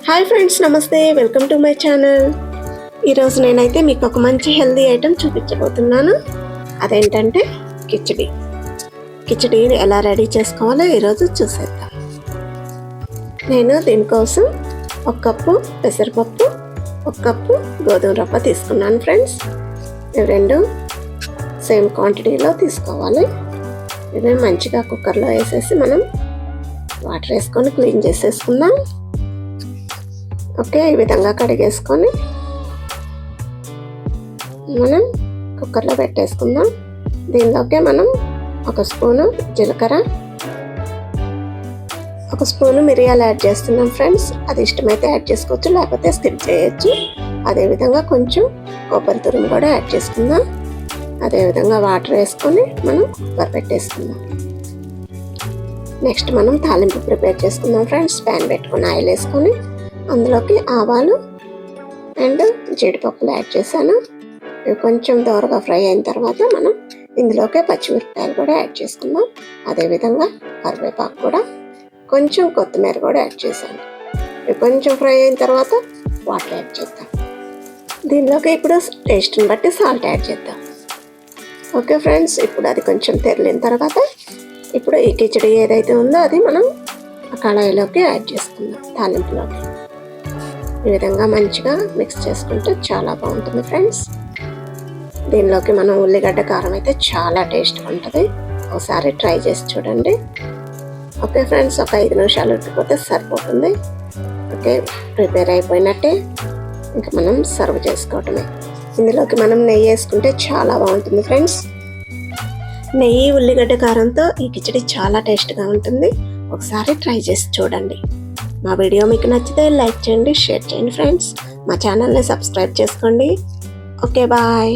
Hi friends, నమస్తే. Welcome to my channel. ఈరోజు నేనైతే మీకు ఒక మంచి హెల్దీ ఐటెం చూపించబోతున్నాను. అదేంటంటే కిచిడి. కిచిడిని ఎలా రెడీ చేసుకోవాలో ఈరోజు చూసేద్దాం. నేను దీనికోసం 1 కప్పు పెసరపప్పు, 1 కప్పు గోధుమ రవ్వ తీసుకున్నాను ఫ్రెండ్స్. ఇవి రెండు సేమ్ క్వాంటిటీలో తీసుకోవాలి. ఇవి మంచిగా కుక్కర్లో వేసేసి మనం వాటర్ వేసుకొని క్లీన్ చేసేసుకుందాం. ఓకే, ఈ విధంగా కడిగేసుకొని మనం కుక్కర్లో పెట్టేసుకుందాం. దీనిలోకి మనం 1 స్పూను జీలకర్ర, 1 స్పూను మిరియాలు యాడ్ చేస్తున్నాం ఫ్రెండ్స్. అది ఇష్టమైతే యాడ్ చేసుకోవచ్చు, లేకపోతే స్కిప్ చేయొచ్చు. అదేవిధంగా కొంచెం కొబ్బరి తురుము కూడా యాడ్ చేసుకుందాం. అదేవిధంగా వాటర్ వేసుకొని మనం కుక్కర్ పెట్టేసుకుందాం. నెక్స్ట్ మనం తాలింపు ప్రిపేర్ చేసుకుందాం ఫ్రెండ్స్. ప్యాన్ పెట్టుకొని ఆయిల్ వేసుకొని అందులోకి ఆవాలు అండ్ జీడిపప్పులు యాడ్ చేశాను. ఇవి కొంచెం దోరగా ఫ్రై అయిన తర్వాత మనం ఇందులోకి పచ్చిమిరపకాయలు కూడా యాడ్ చేసుకుందాం. అదేవిధంగా కరివేపాకు కూడా, కొంచెం కొత్తిమీర కూడా యాడ్ చేశాను. ఇవి కొంచెం ఫ్రై అయిన తర్వాత వాటర్ యాడ్ చేద్దాం. దీనిలోకి ఇప్పుడు టేస్ట్ని బట్టి సాల్ట్ యాడ్ చేద్దాం. ఓకే ఫ్రెండ్స్, ఇప్పుడు అది కొంచెం తెరిలిన తర్వాత ఇప్పుడు ఈ కిచిడి ఏదైతే ఉందో అది మనం కళాయిలోకి యాడ్ చేసుకుందాం. తాలింపులోకి ఈ విధంగా మంచిగా మిక్స్ చేసుకుంటే చాలా బాగుంటుంది ఫ్రెండ్స్. దీనిలోకి మనం ఉల్లిగడ్డ కారం అయితే చాలా టేస్ట్గా ఉంటుంది. ఒకసారి ట్రై చేసి చూడండి. ఓకే ఫ్రెండ్స్, ఒక 5 నిమిషాలు ఉడికిపోతే సరిపోతుంది. ఓకే, ప్రిపేర్ అయిపోయినట్టే. ఇంకా మనం సర్వ్ చేసుకోవటమే. ఇందులోకి మనం నెయ్యి వేసుకుంటే చాలా బాగుంటుంది ఫ్రెండ్స్. నెయ్యి ఉల్లిగడ్డ కారంతో ఈ కిచిడి చాలా టేస్ట్గా ఉంటుంది. ఒకసారి ట్రై చేసి చూడండి. మా వీడియో మీకు నచ్చితే లైక్ చేయండి, షేర్ చేయండి ఫ్రెండ్స్. మా ఛానల్ని సబ్స్క్రైబ్ చేసుకోండి. Okay, bye.